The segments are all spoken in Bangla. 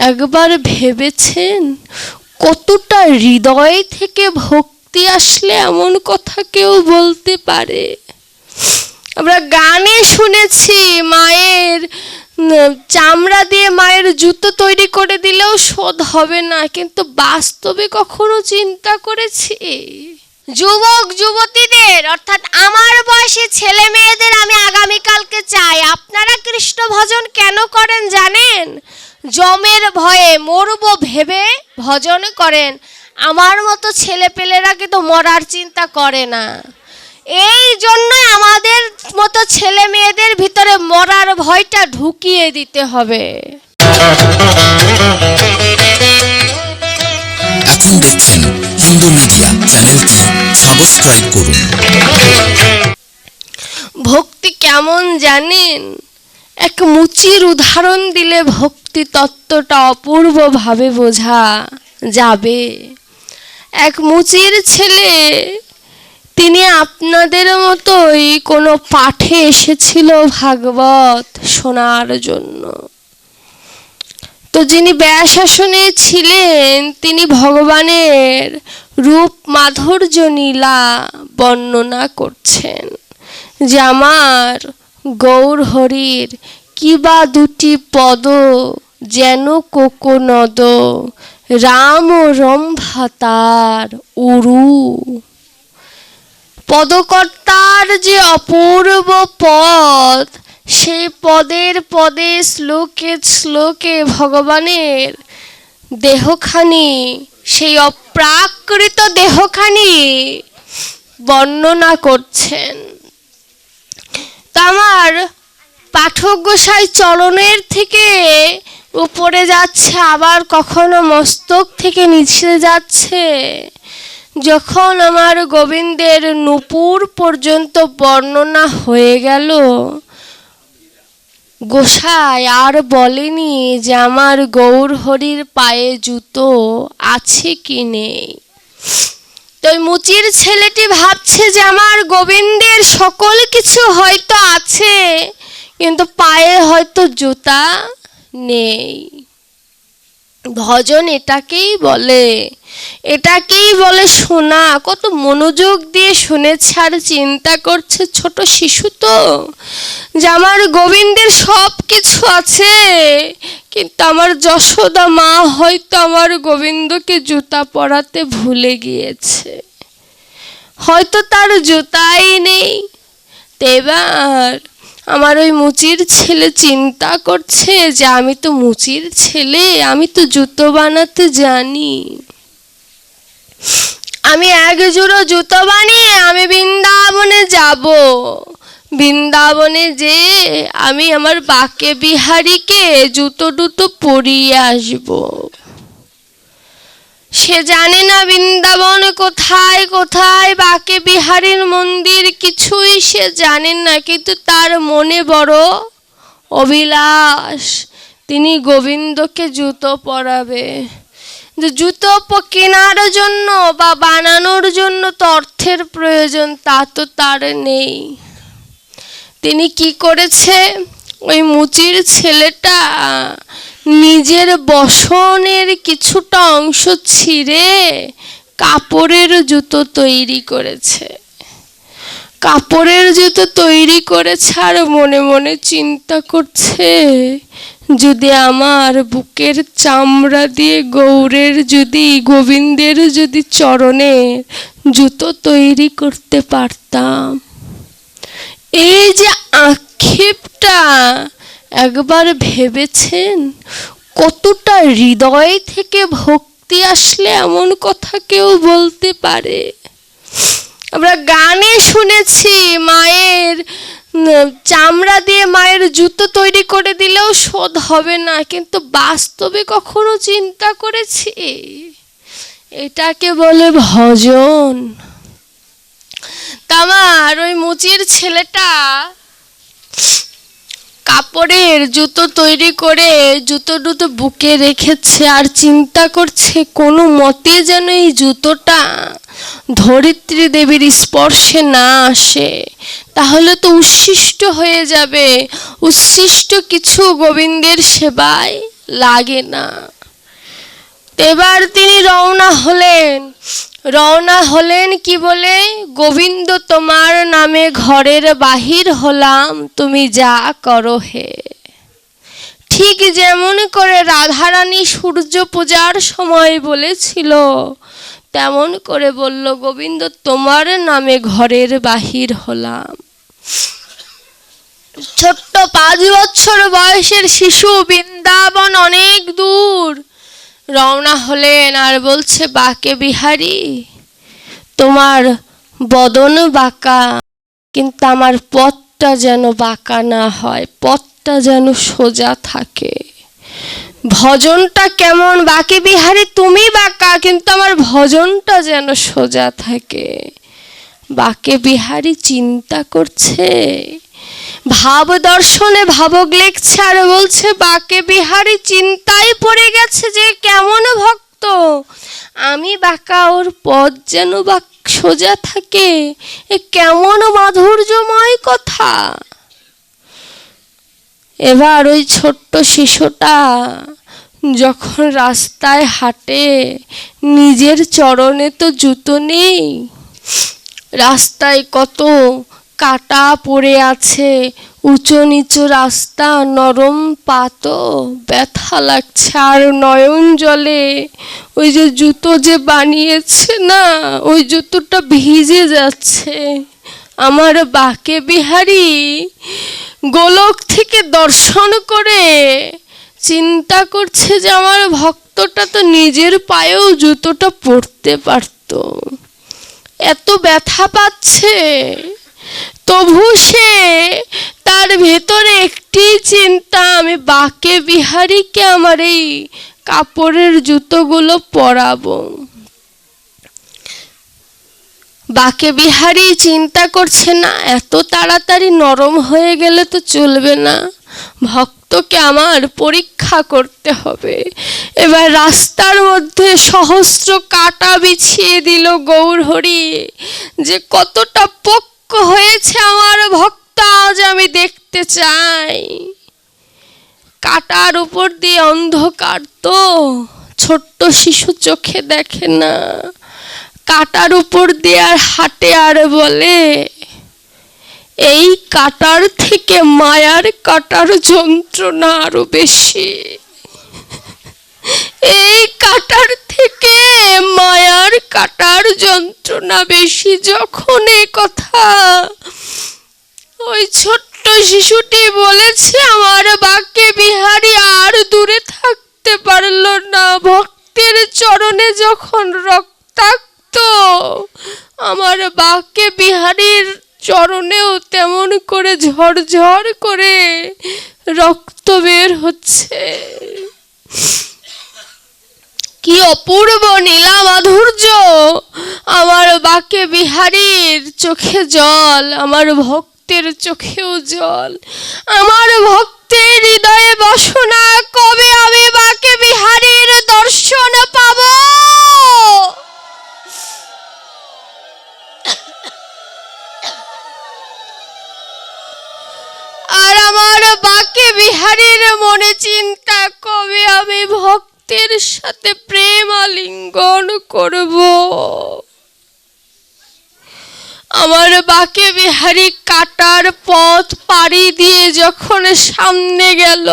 একবার ভেবেছেন কতটা হৃদয় থেকে ভক্তি আসলে এমন কথা কেউ বলতে পারে? আমরা গানে শুনেছি মায়ের চামড়া দিয়ে মায়ের জুতো তৈরি করে দিলেও শোধ হবে না, কিন্তু বাস্তবে কখনো চিন্তা করেছি? যুবক যুবতীদের অর্থাৎ আমার বয়সী ছেলে মেয়েদের আমি আগামীকালকে চাই, আপনারা কৃষ্ণ ভজন কেন করেন জানেন? জমের ভয়ে মরবো ভেবে ভজন করেন। আমার মতো ছেলে পেলেরা কিন্তু মরার চিন্তা করে না। এই জন্যই আমাদের মতো ছেলে মেয়েদের ভিতরে মরার ভয়টা ঢুকিয়ে দিতে হবে। এখন দেখছেন হিন্দু মিডিয়া চ্যানেলটি সাবস্ক্রাইব করুন। ভক্তি কেমন জানেন? এক মুচির উদাহরণ দিলে ভক্তি তত্ত্বটা অপূর্বভাবে বোঝা যাবে। এক মুচির ছেলে, তিনি আপনাদের মতোই কোনো পাঠে এসেছিল ভাগবত শোনার জন্য। তো যিনি ব্যাসাসনে ছিলেন তিনি ভগবানের রূপ মাধুর্য নীলা বর্ণনা করছেন যে আমার গৌর হরির কিবা দুটি পদ যেন কোকনদ, রাম রম্ভা তার উরু। পদকর্তার যে অপূর্ব পদ, সেই পদের পদে শ্লোকে শ্লোকে ভগবানের দেহখানি, সেই অপ্রাকৃত দেহখানি বর্ণনা করছেন। তা আমার পাঠক গোসাই চরণের থেকে উপরে যাচ্ছে, আবার কখনো মস্তক থেকে নিচে যাচ্ছে। যখন আমার গোবিন্দের নূপুর পর্যন্ত বর্ণনা হয়ে গেল, গোসাই আর বলেনি যে আমার গৌর হরির পায়ে জুতো আছে কি নেই। তো মুচির ছেলেটি ভাবছে যে আমার গোবিন্দের সকল কিছু হয়তো আছে, কিন্তু পায়ে হয়তো জুতা নেই। ভজন এটাকেই বলে, এটাকেই বলে শোনা। কত মনোযোগ দিয়ে শুনেছে আর চিন্তা করছে ছোট শিশু তো, যে আমার গোবিন্দের সব কিছু আছে, কিন্তু আমার যশোদা মা হয়তো আমার গোবিন্দকে জুতা পরাতে ভুলে গিয়েছে, হয়তো তার জুতাই নেই। এবার আমার ওই মুচির ছেলে চিন্তা করছে যে আমি তো মুচির ছেলে, আমি তো জুতো বানাতে জানি, আমি এক জোড়া জুতো বানিয়ে আমি বৃন্দাবনে যাব। বৃন্দাবনে যে আমি আমার বাকে বিহারীকে জুতো টুতো পরিয়ে আসব। সে জানে না বৃন্দাবন কোথায় কোথায়, বাকে বিহারীর মন্দির কিছুই সে জানে না, কিন্তু তার মনে বড় অভিলাষ তিনি গোবিন্দকে জুতো পরাবে। জুতো কেনার জন্য বা বানানোর জন্য তো অর্থের প্রয়োজন, তা তো তার নেই। তিনি কি করেছে, ওই মুচির ছেলেটা নিজের বসনের কিছুটা অংশ ছিঁড়ে কাপড়ের জুতো তৈরি করেছে। কাপড়ের জুতো তৈরি করেছে আর মনে মনে চিন্তা করছে, যদি আমার বুকের চামড়া দিয়ে গৌরের যদি গোবিন্দের যদি চরণে জুতো তৈরি করতে পারতাম। এই যে আক্ষেপটা, একবার ভেবেছেন কতটা হৃদয় থেকে ভক্তি আসলে এমন কথা কেউ বলতে পারে? আমরা গানে শুনেছি মায়ের চামড়া দিয়ে মায়ের জুতো তৈরি করে দিলেও শোধ হবে না, কিন্তু বাস্তবে কখনো চিন্তা করেছি? এটাকে বলে ভজন। আমার ওই মুচির ছেলেটা কাপড়ের জুতো তৈরি করে জুতো দুটো বুকে রেখেছে আর চিন্তা করছে কোনো মতে যেন এই জুতোটা ধরিত্রী দেবীর স্পর্শে না আসে, তাহলে তো উচ্ছিষ্ট হয়ে যাবে। উচ্ছিষ্ট কিছু গোবিন্দের সেবায় লাগে না। এবার তিনি রওনা হলেন কি বলে, গোবিন্দ তোমার নামে ঘরের বাহির হলাম, তুমি যা করো হে। ঠিক যেমন করে রাধারানী সূর্য পূজার সময় বলেছিল, তেমন করে বলল, গোবিন্দ তোমার নামে ঘরের বাহির হলাম। ছোট্ট 5 বছর বয়সের শিশু, বৃন্দাবন অনেক দূর, রওনা হলেন আর বলছে, বাঁকে বিহারী তোমার বদন বাঁকা, কিন্তু আমার পথটা যেন বাঁকা না হয়, পথটা যেন সোজা থাকে। ভজনটা কেমন, বাঁকে বিহারী তুমি বাঁকা, কিন্তু আমার ভজনটা যেন সোজা থাকে। বাঁকে বিহারী চিন্তা করছে, ভাব দর্শনে ভাবক লেখছে আর বলছে, বাঁকে বিহারী চিন্তায় পড়ে গেছে যে কেমন ভক্ত, আমি বাঁকা, ওর পথ যেন সোজা থাকে, এ কেমন মাধুর্যময় কথা। এবার ওই ছোট্ট শিশুটা যখন রাস্তায় হাঁটে, নিজের চরণে তো জুতো নেই, রাস্তায় কত কাটা পড়ে আছে, উঁচু নিচু রাস্তা, নরম পাতো, ব্যথা লাগছে আর নয়ন জলে ওই যে জুতো যে বানিয়েছে না, ওই জুতোটা ভিজে যাচ্ছে। আমার বাঁকে বিহারী গোলক থেকে দর্শন করে চিন্তা করছে যে আমার ভক্তটা তো নিজের পায়েও জুতোটা পরতে পারত, এত ব্যথা পাচ্ছে, তবু সে তার ভেতরে একটি চিন্তা, আমি বাঁকে বিহারীকে আমার এই কাপড়ের জুতোগুলো পরাবো। বাঁকে বিহারী চিন্তা করছে, না এত তাড়াতাড়ি নরম হয়ে গেলে তো চলবে না, ভক্তকে আমার পরীক্ষা করতে হবে। এবার রাস্তার মধ্যে সহস্র কাঁটা বিছিয়ে দিল গৌরহরি, যে কতটা পক্ক হয়েছে আমার ভক্ত, আজ আমি দেখতে চাই। কাঁটার উপর দিয়ে অন্ধকার, তো ছোট্ট শিশু চোখে দেখে না, কাঁটার উপর দিয়ে আর হাঁটে আর বলে, এই কাঁটার থেকে মায়ার কাঁটার যন্ত্রণা আরো বেশি, এই কাঁটার থেকে মায়ার কাঁটার যন্ত্রণা বেশি। যখন এই কথা ওই ছোট্ট শিশুটি বলেছে, আমার বাঁকে বিহারী আর দূরে থাকতে পারল না। ভক্তের চরণে যখন রক্তাক্ত, আমার বাঁকে বিহারীর চরণেও তেমন করে ঝরঝর করে রক্ত বের হচ্ছে। কি অপূর্ব নীলা মাধুর্য, আমার বাঁকে বিহারীর চোখে জল, আমার ভক্তের চোখেও জল, আমার ভক্তের হৃদয়ে বাসনা, কবে আমি বাঁকে বিহারীর দর্শন পাব। আর আমার বাঁকে বিহারীর মনে চিন্তা, কবে আমি ভক্তের সাথে প্রেম আলিঙ্গন করব। আমার বাঁকে বিহারী কাটার পথ পাড়ি দিয়ে যখন সামনে গেল,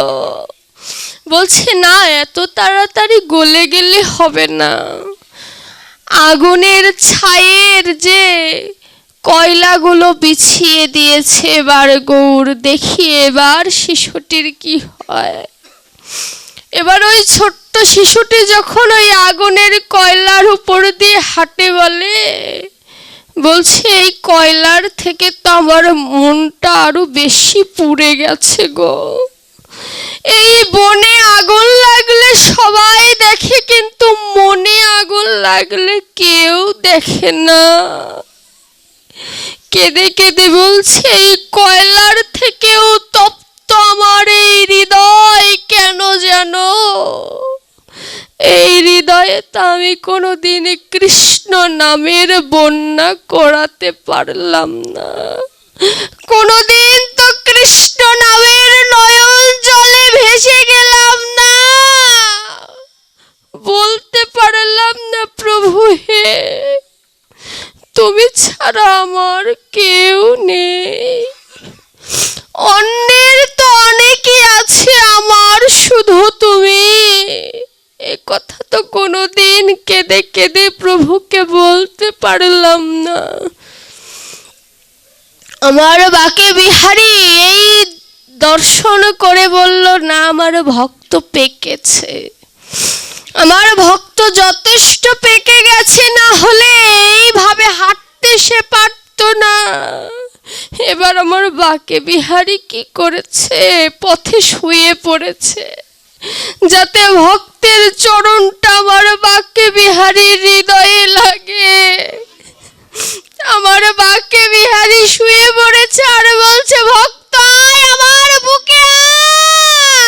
বলছে, না এত তাড়াতাড়ি গলে গেলে হবে না, আগুনের ছায়ের যে কয়লাগুলো বিছিয়ে দিয়েছে, এবার গৌর দেখি এবার শিশুটির কি হয়। এবার ওই ছোট্ট শিশুটি যখন ওই আগুনের কয়লার উপর দিয়ে হাঁটে, বলছে, এই কয়লার থেকে তো আমার মনটা আরো বেশি পুড়ে গেছে গো। এই বনে আগুন লাগলে সবাই দেখে, কিন্তু মনে আগুন লাগলে কেউ দেখে না। কেঁদে কেঁদে বলছে, এই কয়লার থেকেও তপ্ত আমার এই হৃদয় কেন জানো? এই হৃদয়ে তো আমি কোনোদিন কৃষ্ণ নামের বন্যা করাতে পারলাম না, কোনোদিন তো কৃষ্ণ নামের নয়ন জলে ভেসে গেলাম না, বলতে পারলাম না। আমার বাকে বিহারী এই দর্শন করে বলল, না, আমার ভক্ত পেকেছে, আমার ভক্ত যথেষ্ট পেকে গেছে, না হলে এইভাবে হাঁটতে সে পারত না। এবার আমার বাকে বিহারী কি করেছে, পথে শুয়ে পড়েছে, যাতে ভক্তের চরণটা আমার বাকে বিহারীর হৃদয়ে লাগে। আমার বাকে বিহারী শুয়ে পড়েছে আর বলছে, ভক্ত আয় আমার বুকে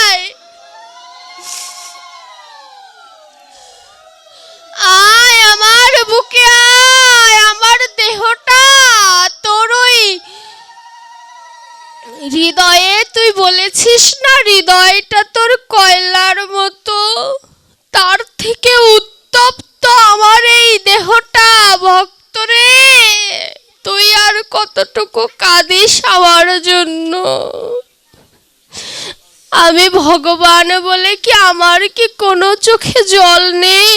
আয়, আয় আমার বুকে আয়, আমার দেহটা তোর ওই হৃদয়ে, তুই বলেছিস না হৃদয়টা তোর কয়লার মতো, তার থেকে উত্তপ্ত আমার এই দেহটা। ভক্তরে, তুই আর কতটুকু কাঁদিস আমার জন্য? আমি ভগবান বলে কি আমার কি কোনো চোখে জল নেই?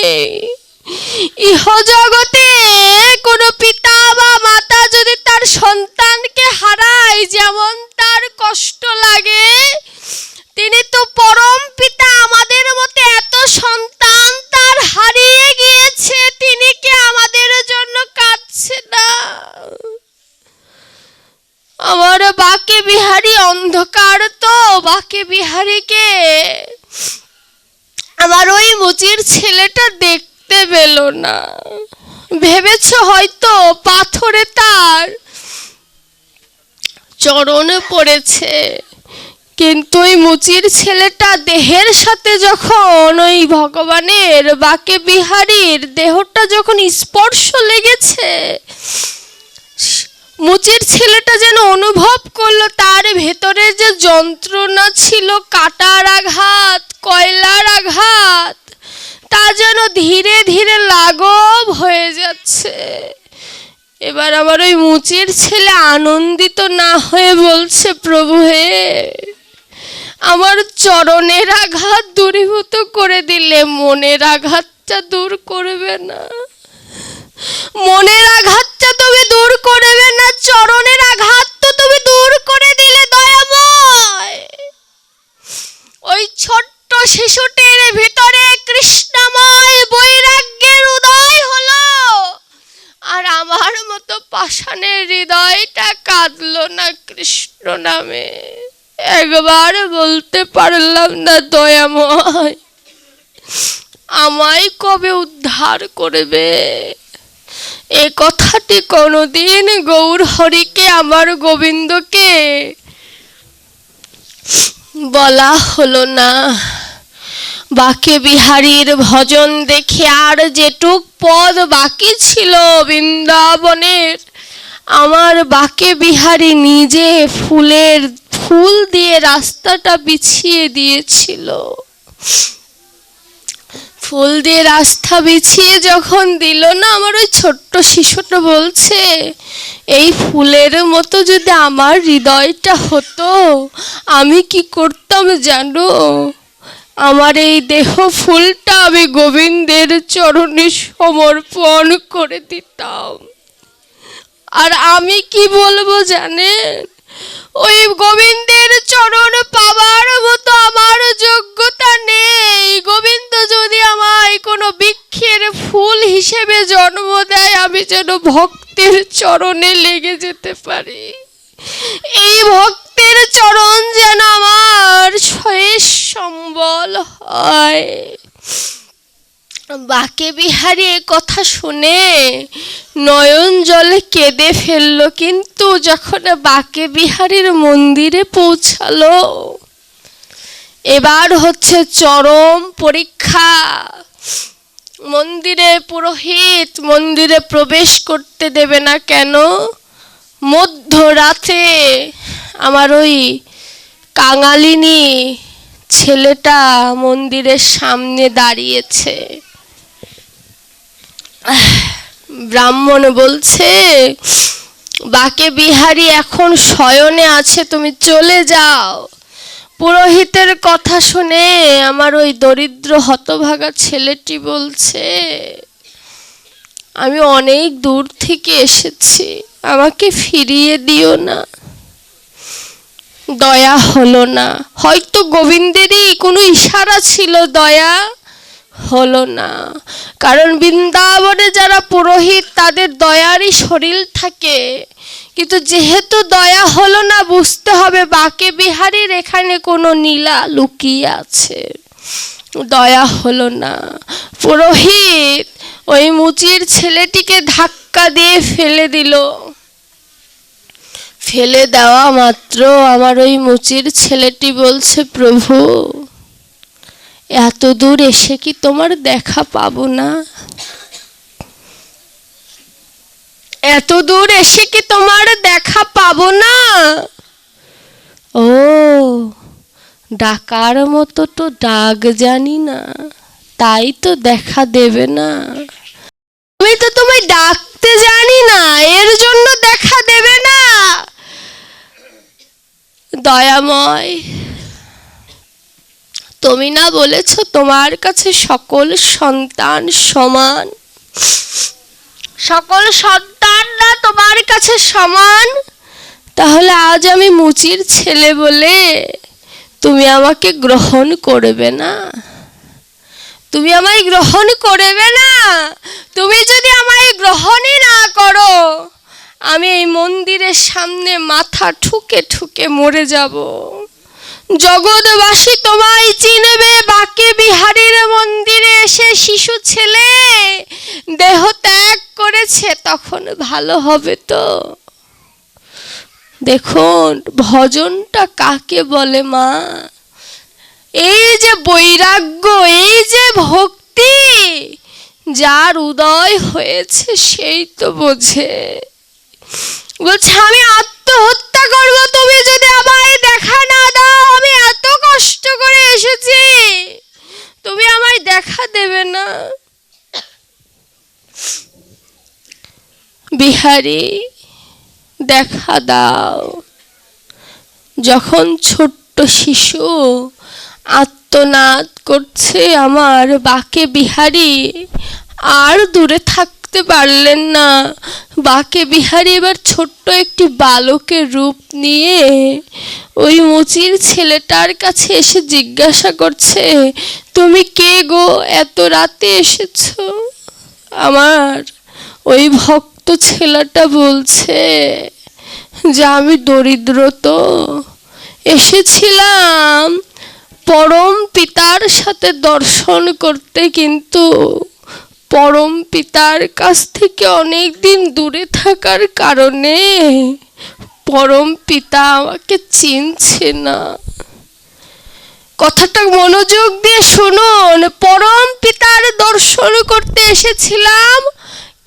ইহ জগতে কোনো পিতা বা মাতা যদি তার সন্তানকে হারায় যেমন তার কষ্ট লাগে, তিনি তো পরম পিতা, আমাদের মতে এত সন্তান তার হারিয়ে গিয়েছে, তিনি কি আমাদের জন্য কাঁদছে না? আমার বাকে বিহারী অন্ধকার, তো বাকে বিহারীকে আমার ওই মুচির ছেলেটা দেখতে পেল না। ভেবেছ হয়তো পাথরে তার চরণে পড়েছে, কিন্তু ওই মুচির ছেলেটা দেহের সাথে যখন ওই ভগবানের বাকে বিহারীর দেহটা যখন স্পর্শ লেগেছে, মুচির ছেলেটা যেন অনুভব করলো তার ভেতরে যে যন্ত্রণা ছিল, কাটার আঘাত, কয়লার আঘাত, তা যেন ধীরে ধীরে লাঘব হয়ে যাচ্ছে। এবার আমার ওই মুচির ছেলে আনন্দিত না হয়ে বলছে, প্রভু হে, আমার চরণের আঘাত দূরীভূত করে দিলে মনের আঘাতটা দূর করবে না? মনের আঘাতটা তুমি দূর করবে না, চরণের আঘাত তো তুমি দূর করে দিলে দয়াময়। ওই ছোট্ট শিশুটির ভিতরে কৃষ্ণময় বৈরাগ্যের উদয় হলো, আর আমার মতো পাষাণের হৃদয়টা কাঁদলো না কৃষ্ণ নামে। একবার বলতে পারলাম না, দয়াময় আমায় কবে উদ্ধার করবে? এ কথাটি কোনোদিন গৌর হরিকে, আমার গোবিন্দকে বলা হলো না। বাকে বিহারীর ভজন দেখে আর যেটুক পদ বাকি ছিল বৃন্দাবনের, আমার বাকে বিহারী নিজে ফুল দিয়ে রাস্তাটা বিছিয়ে দিয়েছিল। ফুল দিয়ে রাস্তা বিছিয়ে যখন দিল না, আমার ওই ছোট্ট শিশুটা বলছে, এই ফুলের মতো যদি আমার হৃদয়টা হতো, আমি কি করতাম জানো? আমার এই দেহ ফুলটা আমি গোবিন্দের চরণে সমর্পণ করে দিতাম। আর আমি কি বলবো জানেন? ওই গোবিন্দের চরণ পাবার মতো আমার যোগ্যতা নেই। গোবিন্দ যদি আমায় কোনো বৃক্ষের ফুল হিসেবে জন্ম দেয়, আমি যেন ভক্তের চরণে লেগে যেতে পারি। এই ভক্তের চরণ যেন আমার শেষ সম্বল হয়। বাকে বিহারী এ কথা শুনে নয়ন জলে কেঁদে ফেলল, কিন্তু যখন বাকে বিহারীর মন্দিরে পৌঁছালো, এবার হচ্ছে চরম পরীক্ষা। মন্দিরে পুরোহিত মন্দিরে প্রবেশ করতে দেবে না কেন? মধ্যরাতে আমার ওই কাঙালিনী ছেলেটা মন্দিরের সামনে দাঁড়িয়েছে। ব্রাহ্মণ বলছে, বাকে বিহারী এখন শয়নে আছে, তুমি চলে যাও। পুরোহিতের কথা শুনে আমার ওই দরিদ্র হতভাগা ছেলেটি বলছে, আমি অনেক দূর থেকে এসেছি, আমাকে ফিরিয়ে দিও না। দয়া হলো না, হয়তো গোবিন্দেরই কোনো ইশারা ছিল, দয়া হলো না। কারণ বৃন্দাবনে যারা পুরোহিত তাদের দয়ারই শরীর থাকে, কিন্তু যেহেতু দয়া হলো না, বুঝতে হবে বাঁকে বিহারীর এখানে কোনো নীলা লুকিয়ে আছে। দয়া হলো না। পুরোহিত ওই মুচির ছেলেটিকে ধাক্কা দিয়ে ফেলে দিল। ফেলে দেওয়া মাত্র আমার ওই মুচির ছেলেটি বলছে, প্রভু এত দূর এসে কি তোমার দেখা পাবো না? এত দূর এসে কি তোমার দেখা পাবো না? ও, ডাকার মতো তো ডাক জানি না, তাই তো দেখা দেবে না। আমি তো তোমায় ডাকতে জানি না, এর জন্য দেখা দেবে না? দয়াময়, তুমি না বলেছ তোমার কাছে সকল সন্তান সমান? সকল সন্তান না তোমার কাছে সমান? তাহলে আজ আমি মুচির ছেলে বলে তুমি আমাকে গ্রহণ করবে না? তুমি আমায় গ্রহণ করবে না? তুমি যদি আমায় গ্রহণই না করো, আমি এই মন্দিরের সামনে মাথা ঠুকে ঠুকে মরে যাব। জগৎবাসী তোমায় চিনবে, বাঁকে বিহারীর মন্দিরে এসে শিশু ছেলে দেহ ত্যাগ করেছে, তখন ভালো হবে তো? দেখুন ভজনটা কাকে বলে মা? এই যে বৈরাগ্য, এই যে ভক্তি, যার উদয় হয়েছে সেই তো বোঝে। বলছে আমি আত্মহত্যা করবো তুমি যদি আমায় দেখা না দাও। আমি এত কষ্ট করে এসেছি, তুমি আমায় দেখা দেবে না? বিহারী দেখা দাও। যখন ছোট্ট শিশু আর্তনাদ করছে, আমার বাঁকে বিহারী আর দূরে থাকতে পারলেন না। বাঁকে বিহারী এবার ছোট্ট একটি বালকের রূপ নিয়ে ওই মুচির ছেলেটার কাছে এসে জিজ্ঞাসা করছে, তুমি কে গো, এত রাতে এসেছো? আমার ওই ভক্ত ছেলেটা বলছে যে আমি দরিদ্র, তো এসেছিলাম পরম পিতার সাথে দর্শন করতে, কিন্তু পরম পিতার কাছ থেকে অনেক দিন দূরে থাকার কারণে পরম পিতা আমাকে চিনছে না। কথাটা মনোযোগ দিয়ে শুনুন। পরম পিতার দর্শন করতে এসেছিলাম,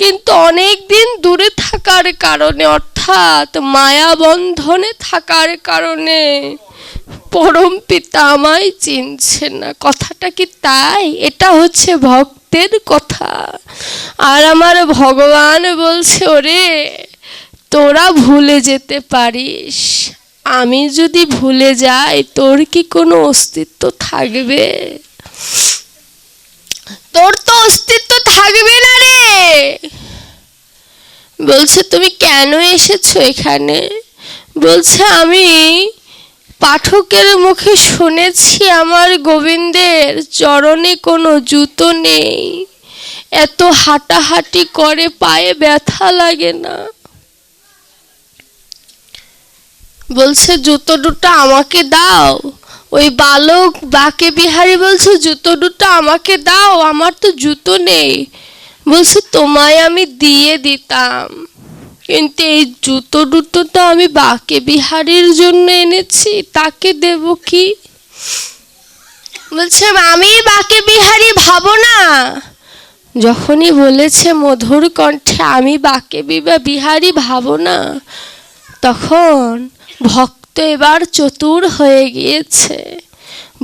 কিন্তু অনেক দিন দূরে থাকার কারণে, অর্থাৎ মায়া বন্ধনে থাকার কারণে পরম পিতা আমায় চিনছে না। কথাটা কি তাই? এটা হচ্ছে ভক্তের কথা। আর আমার ভগবান বলছে, ওরে তোরা ভুলে যেতে পারিস, আমি যদি ভুলে যাই তোর কি কোনো অস্তিত্ব থাকবে? তোর তো অস্তিত্ব থাকবে না রে। বলছে তুমি কেন এসেছো এখানে? বলছে আমি পাঠকের মুখে শুনেছি আমার গোবিন্দের চরণে কোনো জুতো নেই, এত হাঁটাহাঁটি করে পায়ে ব্যথা লাগে না। বলছে জুতো দুটো আমাকে দাও। ওই বালক বাঁকে বিহারী বলছে জুতো দুটো আমাকে দাও, আমার তো জুতো নেই। বলছে তোমায় আমি দিয়ে দিতাম, কিন্তু এই জুতো দুটো তো আমি বাঁকে বিহারীর জন্য এনেছি, তাকে দেব কি? বলছে আমি বাঁকে বিহারী ভাবো না। যখনই বলেছে মধুর কণ্ঠে আমি বাঁকে বিহারী ভাবো না, তখন ভক্ত এবার চতুর হয়ে গিয়েছে।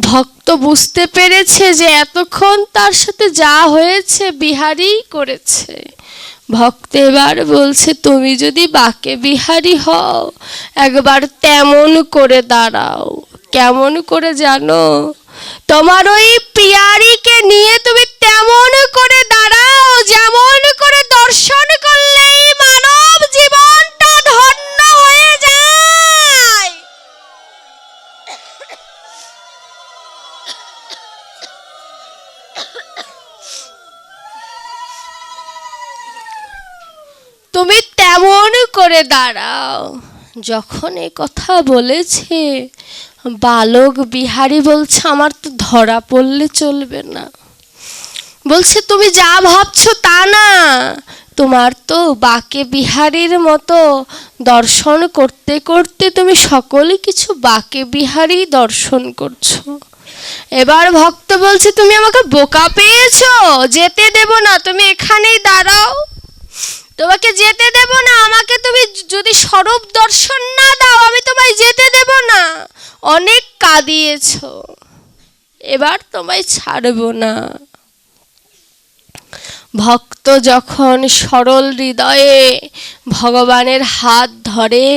ভক্ত বুঝতে পেরেছে যে এতক্ষণ তার সাথে যা হয়েছে বিহারী করেছে। ভক্ত এবার বলছে তুমি যদি বাঁকে বিহারী হও, একবার তেমন করে দাঁড়াও। কেমন করে জানো? তোমার ওই পিয়ারিকে নিয়ে তুমি তেমন করে দাঁড়াও, যেমন করে দর্শন করলেই মানব জীবনটা ধন্য হয়ে যায়। তুমি তেমন করে দাঁড়াও। যখন এ কথা বলেছে, বালক বিহারী বলছে আমার তো ধরা পড়লে চলবে না। বলছে তুমি যা ভাবছো তা না, তোমার তো বাকে বিহারীর মতো দর্শন করতে করতে তুমি সকল কিছু বাকে বিহারী দর্শন করছো। এবার ভক্ত বলছে তুমি আমাকে বোকা পেয়েছো, যেতে দেব না, তুমি এখানেই দাঁড়াও, তোমাকে যেতে দেব না। আমাকে তুমি যদি স্বরূপ দর্শন না দাও আমি তোমায় যেতে দেব না। অনেক কাঁদিয়েছো, এবার তোমায় ছাড়ব না। ভক্ত যখন সরল হৃদয়ে ভগবানের হাত ধরে,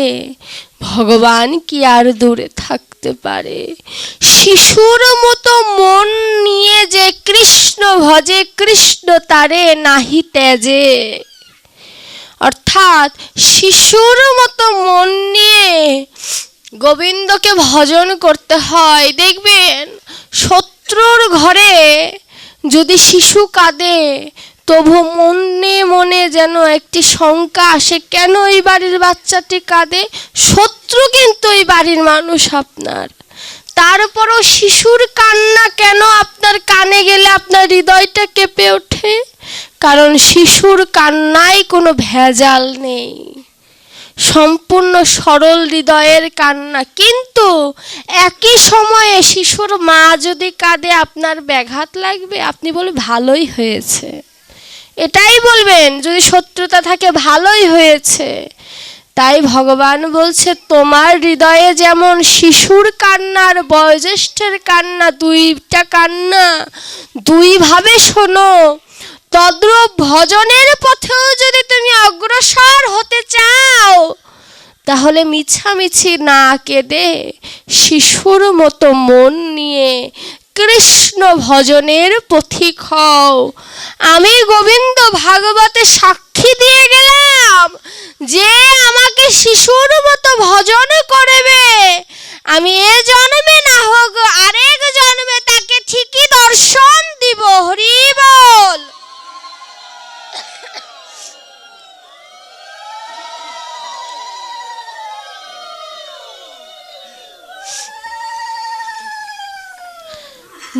ভগবান কি আর দূরে থাকতে পারে? শিশুর মতো মন নিয়ে যে কৃষ্ণ ভজে, কৃষ্ণ তারে নাহি ত্যাজে। অর্থাৎ শিশুর মতো মন নিয়ে গোবিন্দকে ভজন করতে হয়। দেখবেন শত্রুর ঘরে যদি শিশু কাঁদে, তবু মনে মনে যেন একটি শঙ্কা আসে, কেন এই বাড়ির বাচ্চাটি কাঁদে? শত্রু কিন্তু এই বাড়ির মানুষ আপনার। তারপরও শিশুর কান্না কেন আপনার কানে গেলে আপনার হৃদয়টা কেঁপে ওঠে? কারণ শিশুর কান্নায় কোনো ভেজাল নেই, সম্পূর্ণ সরল হৃদয়ের কান্না। কিন্তু একই সময়ে শিশুর মা যদি কাঁদে আপনার ব্যাঘাত লাগবে? আপনি বলে ভালোই হয়েছে, এটাই বলবেন। যদি শত্রুতা থাকে ভালোই হয়েছে। তাই ভগবান বলছে তোমার হৃদয়ে যেমন শিশুর কান্না আর বয়োজ্যেষ্ঠের কান্না, দুইটা কান্না দুইভাবে শোনো, তদ্রূপ ভজনের পথেও যদি তুমি অগ্রসর হতে চাও, তাহলে মিছামিছি না কেঁদে শিশুর মতো মন নিয়ে কৃষ্ণ ভজনের পথিক হও। আমি গোবিন্দ ভাগবতে সাক্ষী দিয়ে গেলাম, যে আমাকে শিশুর মতো ভজন করবে, আমি এ জন্মে না হোক আরেক জন্মে তাকে ঠিকই দর্শন দিব। হরি বল।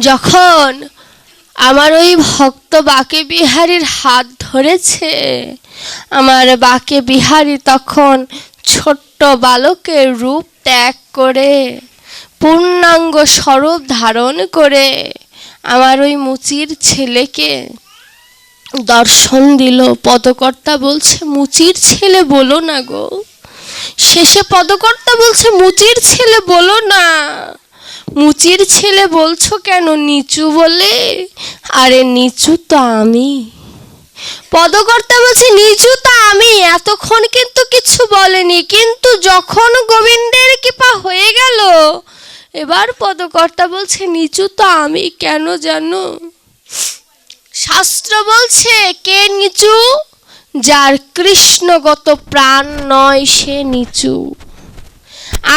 যখন আমার ওই ভক্ত বাকে বিহারীর হাত ধরেছে, আমার বাকে বিহারী তখন ছোট্ট বালকের রূপ ত্যাগ করে পূর্ণাঙ্গ স্বরূপ ধারণ করে আমার ওই মুচির ছেলেকে দর্শন দিল। পদকর্তা বলছে মুচির ছেলে বলো না গো। শেষে পদকর্তা বলছে মুচির ছেলে বলো না। মুচির ছেলে বলছো কেন? নিচু বলে? আরে নিচু তো আমি। পদকর্তা বলছে নিচু তো আমি। এতক্ষণ কিন্তু কিছু বলেনি, কিন্তু যখন গোবিন্দের কৃপা হয়ে গেল, এবার পদকর্তা বলছে নিচু তো আমি। কেন জানো? শাস্ত্র বলছে কে নিচু? যার কৃষ্ণগত প্রাণ নয় সে নিচু,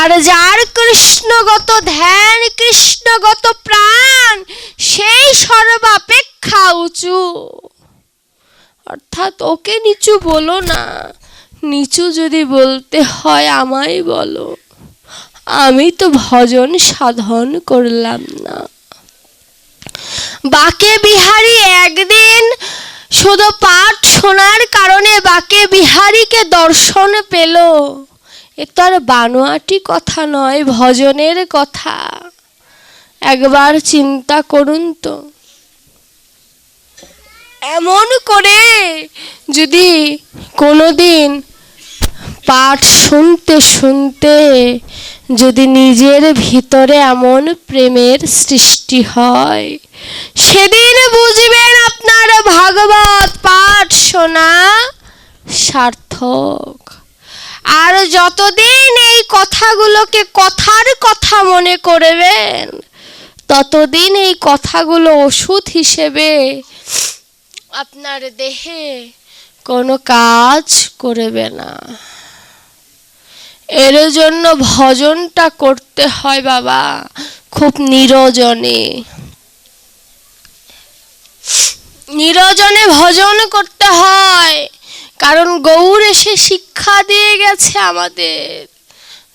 আর যার কৃষ্ণগত ধ্যান, কৃষ্ণগত প্রাণ, সেই সর্বাপেক্ষা উঁচু। অর্থাৎ ওকে নিচু বলো না। নিচু যদি বলতে হয় আমায় বলো, আমি তো ভজন সাধন করলাম না। বাকে বিহারী একদিন শুধু পাঠ শোনার কারণে বাকে বিহারীকে দর্শন পেল। এ তো আর বানোয়াটি কথা নয়, ভজনের কথা। একবার চিন্তা করুন তো, এমন করে যদি কোনোদিন পাঠ শুনতে শুনতে যদি নিজের ভিতরে এমন প্রেমের সৃষ্টি হয়, সেদিন বুঝবেন আপনার ভাগবত পাঠ শোনা সার্থক। আর যতদিন এই কথাগুলোকে কথার কথা মনে করবেন, ততদিন এই কথাগুলো ওষুধ হিসেবে আপনার দেহে কোনো কাজ করবে না। এর জন্য ভজনটা করতে হয় বাবা, খুব নিরজনে। নিরজনে ভজন করতে হয়, কারণ গৌর এসে শিক্ষা দিয়ে গেছে আমাদের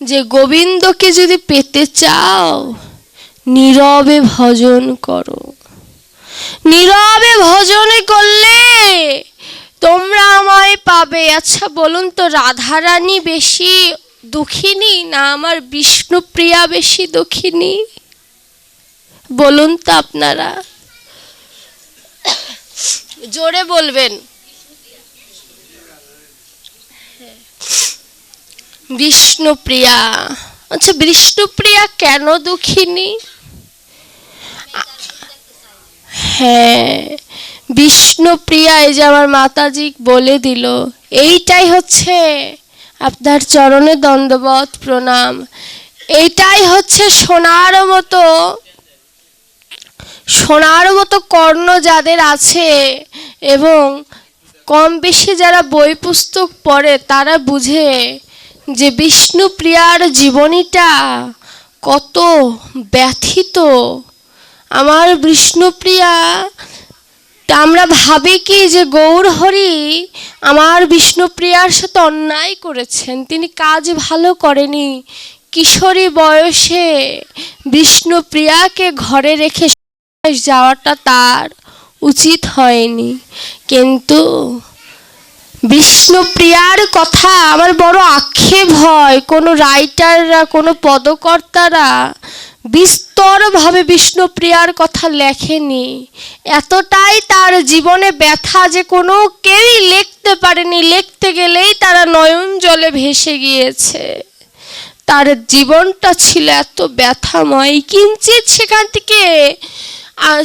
যে গোবিন্দকে যদি পেতে চাও নীরবে ভজন করো। নীরবে ভজন করলে তোমরা আমায় পাবে। আচ্ছা বলুন তো, রাধারানী বেশি দুঃখিনী না আমার বিষ্ণুপ্রিয়া বেশি দুঃখিনী? বলুন তো আপনারা, জোরে বলবেন। বিষ্ণুপ্রিয়া। আচ্ছা বিষ্ণুপ্রিয়া কেন দুঃখিনী? হ্যাঁ, বিষ্ণুপ্রিয়া, এই যে আমার মাতাজি বলে দিল, এইটাই হচ্ছে আপনার চরণে দণ্ডবত প্রণাম। এইটাই হচ্ছে সোনার মতো কর্ণ যাদের আছে, এবং কম বেশি যারা বই পুস্তক পড়ে তারা বুঝে যে বিষ্ণুপ্রিয়ার জীবনীটা কত ব্যথিত। আমার বিষ্ণুপ্রিয়া, আমরা ভাবি কি যে গৌরহরি আমার বিষ্ণুপ্রিয়ার সাথে অন্যায় করেছেন, তিনি কাজ ভালো করেনি। কিশোরী বয়সে বিষ্ণুপ্রিয়াকে ঘরে রেখে যাওয়াটা তার উচিত হয়নি। কিন্তু বিষ্ণুপ্রিয়ার কথা আমার বড় আক্ষেপ হয়, কোনো রাইটাররা, কোনো পদকর্তারা বিস্তরভাবে বিষ্ণুপ্রিয়ার কথা লেখেনি। এতটাই তার জীবনে ব্যথা যে কোনো কেউই লিখতে পারেনি, লিখতে গেলেই তারা নয়ন জলে ভেসে গিয়েছে। তার জীবনটা ছিল এত ব্যথাময়, কিঞ্চিত সেখান থেকে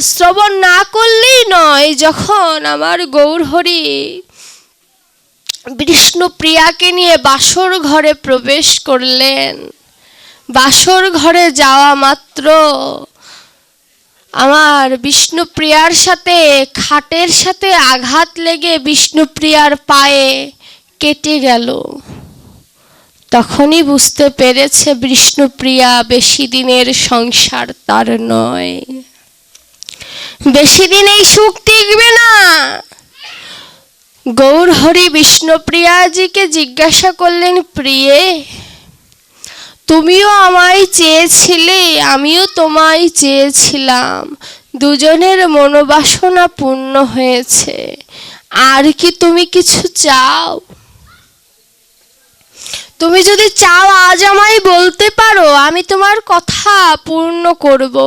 শ্রবণ না করলেই নয়। যখন আমার গৌরহরি বিষ্ণুপ্রিয়াকে নিয়ে বাসর ঘরে প্রবেশ করলেন, বাসর ঘরে যাওয়া মাত্র আমার বিষ্ণুপ্রিয়ার সাথে খাটের সাথে আঘাত লেগে বিষ্ণুপ্রিয়ার পায়ে কেটে গেল। তখনই বুঝতে পেরেছে বিষ্ণুপ্রিয়া বেশি দিনের সংসার তার নয়, বেশি দিন এই সুখ টিকবে না। গৌরহরি বিষ্ণুপ্রিয়াজিকে জিজ্ঞাসা করলেন, প্রিয়ে তুমিও আমায় চেয়েছিলে, আমিও তোমায় চেয়েছিলাম, দুজনের মনোবাসনা পূর্ণ হয়েছে, আর কি তুমি কিছু চাও? তুমি যদি চাও আজ আমায় বলতে পারো, আমি তোমার কথা পূর্ণ করব।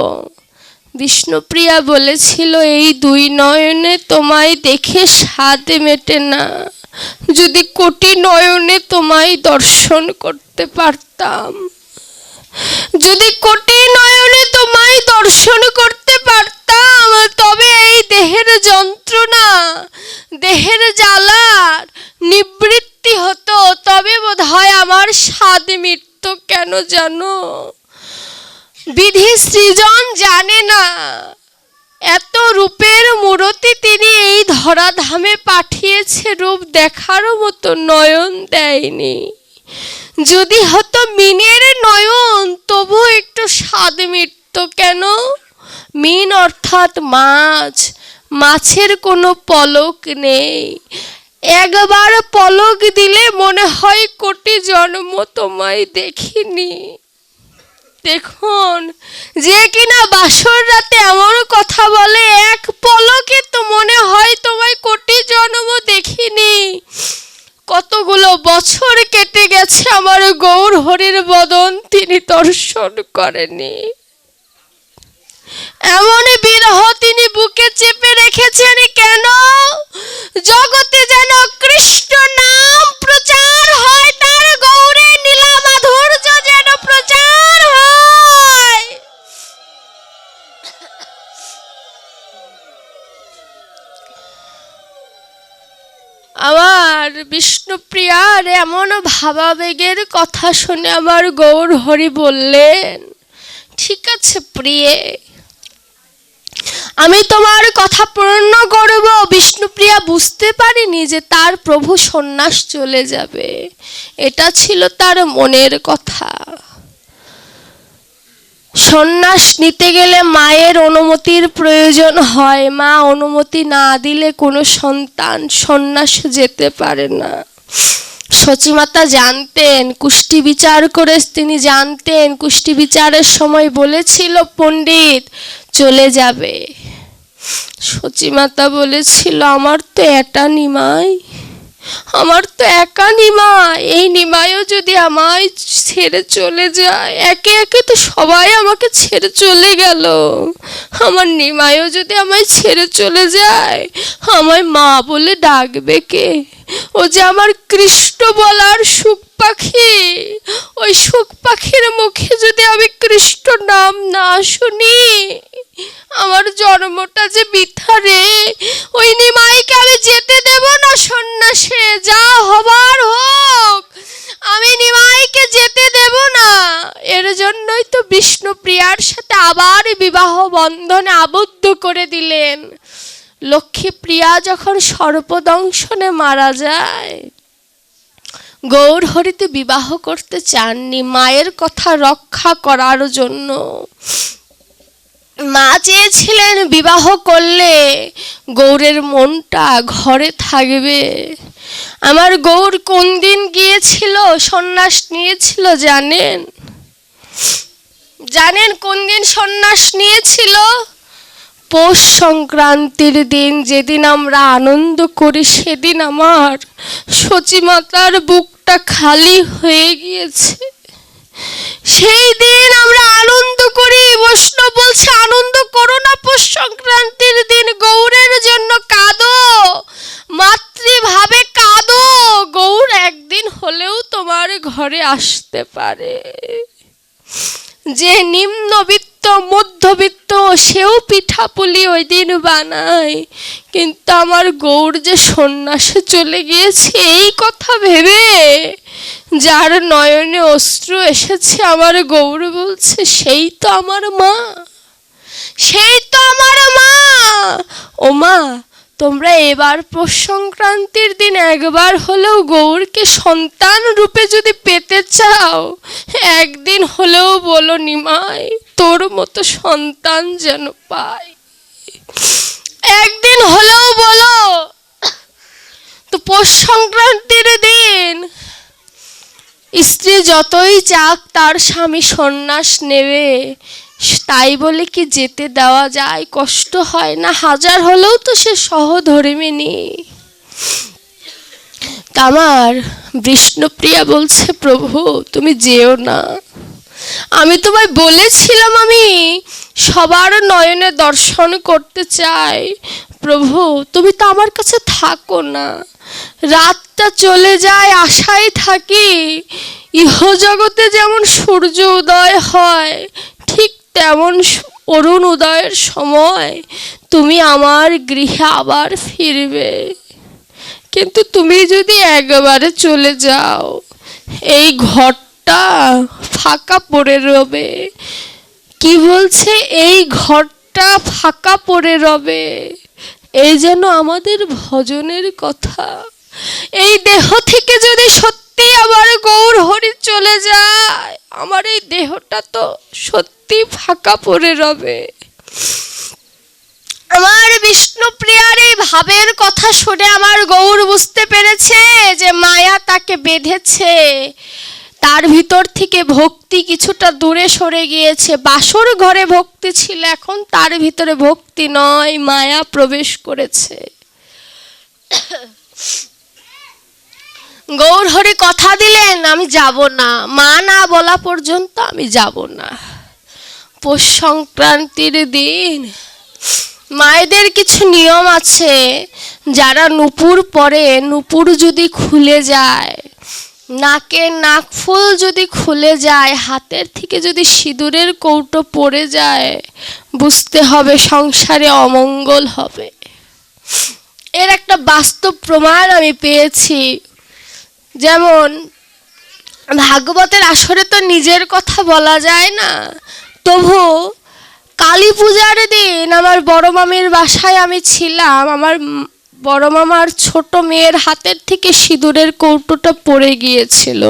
বিষ্ণুপ্রিয়া বলেছিল, এই দুই নয়নে তোমায় দেখে স্বাদ মেটে না, যদি কোটি নয়নে তোমায় দর্শন করতে পারতাম, যদি কোটি নয়নে তোমায় দর্শন করতে পারতাম, তবে এই দেহের যন্ত্রণা, দেহের জ্বালার নিবৃত্তি হতো, তবে বোধহয় আমার স্বাদ মিটত। কেন জানো? বিধি সৃজন জানে না, এত রূপের মূরতি তিনি এই ধরাধামে পাঠিয়েছে, রূপ দেখারও মতো নয়ন দেয়নি। যদি হতো মিনের নয়ন, তবু একটু স্বাদ মিটত। কেন? মিন অর্থাৎ মাছ, মাছের কোনো পলক নেই, একবার পলক দিলে মনে হয় কোটি জন্ম তোমায় দেখিনি। দেখুন, যে কিনা বাসর রাতে এমন কথা বলে, এক পলকে তো মনে হয় তোমায় কোটি জন্ম দেখিনি। কতগুলো বছর কেটে গেছে, আমার গৌরহরির বদন তিনি দর্শন করেনি। এমন বিরহ তিনি বুকে চেপে রেখেছেন। কেন? জগতে যেন কৃষ্ণ নাম প্রচার হয়, তার গৌরে নীলা মাধুর্য যেন প্রচার হয়। আমার বিষ্ণুপ্রিয়ার এমন ভাবাবেগের কথা শুনে আমার গৌরহরি বললেন, ঠিক আছে প্রিয়ে, আমি তোমার কথা পূর্ণ করব। বিষ্ণুপ্রিয়া বুঝতে পারেনি যে তার প্রভু সন্ন্যাস চলে যাবে, এটা ছিল তার মনের কথা। সন্ন্যাস নিতে গেলে মায়ের অনুমতির প্রয়োজন হয়, মা অনুমতি না দিলে কোনো সন্তান সন্ন্যাস যেতে পারে না। সচিমাতা জানতেন, কুষ্টি বিচার করে তিনি জানতেন, কুষ্টি বিচারের সময় বলেছিল পণ্ডিত চলে যাবে। সচিমাতা বলেছিল আমার তো এটা নিমাই, আমার তো একা নিমাই, এই নিমাইও যদি আমায় ছেড়ে চলে যায়, একে একে তো সবাই আমাকে ছেড়ে চলে গেল, আমার নিমাইও যদি আমায় ছেড়ে চলে যায় আমায় মা বলে ডাকবে কে? ও যে আমার কৃষ্ণ বলার সুখ পাখি, ওই সুখ পাখির মুখে যদি আমি কৃষ্ণ নাম না শুনি আমার জন্মটা যে বৃথা রে। ওই নিমাইকে আমি যেতে দেব না সন্ন্যাসে, যা হবার হোক, আমি নিমাইকে যেতে দেব না। এর জন্যই তো বিষ্ণুপ্রিয়ার সাথে আবার বিবাহ বন্ধনে আবদ্ধ করে দিলেন। লক্ষ্মীপ্রিয়া যখন সর্পদংশনে মারা যায়, গৌরহরিতে বিবাহ করতে চাননি মায়ের কথা রক্ষা করার জন্য। মা চেয়েছিলেন বিবাহ করলে গৌরের মনটা ঘরে থাকবে। আমার গৌর কোন দিন গিয়েছিল সন্ন্যাস নিয়েছিল জানেন? জানেন কোন দিন সন্ন্যাস নিয়েছিল? পৌষ সংক্রান্তির দিন, যেদিন আমরা আনন্দ করি সেদিন আমার সচিমাতার বুকটা খালি হয়ে গিয়েছে। সেই দিন আমরা আনন্দ করি। বৈষ্ণব বলছে আনন্দ করো না, পৌষ সংক্রান্তির দিন গৌরের জন্য কাঁদো, মাতৃভাবে কাঁদো, গৌর একদিন হলেও তোমার ঘরে আসতে পারে। যে নিম্নবিত্ত মধ্যবিত্ত সেও পিঠাপুলি ওই দিন বানায়, কিন্তু আমার গৌর যে সন্ন্যাসে চলে গিয়েছে এই কথা ভেবে যার নয়নে অশ্রু এসেছে, আমার গৌর বলছে সেই তো আমার মা, সেই তো আমার মা। ও মা, তোমরা এবার পৌষ সংক্রান্তির দিন একবার হলেও গৌরকে সন্তান রূপে যদি পেতে চাও, একদিন হলেও বলো নিমাই তোর মতো সন্তান যেন পাই, একদিন হলেও বলো। তো পৌষ সংক্রান্তির দিন স্ত্রী যতই চাক তার স্বামী সন্ন্যাস নেবে, তাই বলে কি যেতে দেওয়া যায়? কষ্ট হয় না? হাজার হলেও তো সে সহধর্মিণী। আমার বিষ্ণুপ্রিয়া বলছে প্রভু তুমি যেও না, আমি তোমায় বলেছিলাম আমি সবার নয়নে দর্শন করতে চাই, প্রভু তুমি তো আমার কাছে থাকো না। রাতটা চলে যায় আশায় থাকি, ইহজগতে যেমন সূর্য উদয় হয় ঠিক তেমন অরুণ উদয়ের সময় তুমি আমার গৃহে আবার ফিরবে, কিন্তু তুমি যদি একবারে চলে যাও এই ঘরটা ফাঁকা পড়ে রবে। কি বলছে? এই ঘরটা ফাঁকা পড়ে রবে। এই যেন আমাদের ভজনের কথা। এই দেহ থেকে যদি সত্যি আবার গৌর হরি চলে যায়, আমার এই দেহটা তো সত্যি ফাঁকা পড়ে রবে। আমার বিষ্ণুপ্রিয়ার এই ভাবের কথা শুনে আমার গৌর বুঝতে পেরেছে যে মায়া তাকে বেঁধেছে, তার ভিতর থেকে ভক্তি কিছুটা দূরে সরে গিয়েছে। বাসর ঘরে ভক্তি ছিল, এখন তার ভিতরে ভক্তি নয়, মায়া প্রবেশ করেছে। গৌরহরি কথা দিলেন আমি যাব না, মা না বলা পর্যন্ত আমি যাব না। পৌষ সংক্রান্তির দিন মায়েদের কিছু নিয়ম আছে, যারা নূপুর পরে নূপুর যদি খুলে যায়, নাকের নাকফুল যদি খুলে যায়, হাতের থেকে যদি সিঁদুরের কৌটো পড়ে যায়, বুঝতে হবে সংসারে অমঙ্গল হবে। এর একটা বাস্তব প্রমাণ আমি পেয়েছি। যেমন ভাগবতের আসরে তো নিজের কথা বলা যায় না, তবু কালী পূজার দিন আমার বড় মামির বাসায় আমি ছিলাম। আমার বড় মামার ছোট মেয়ের হাতের থেকে সিঁদুরের কৌটোটা পড়ে গিয়েছিল,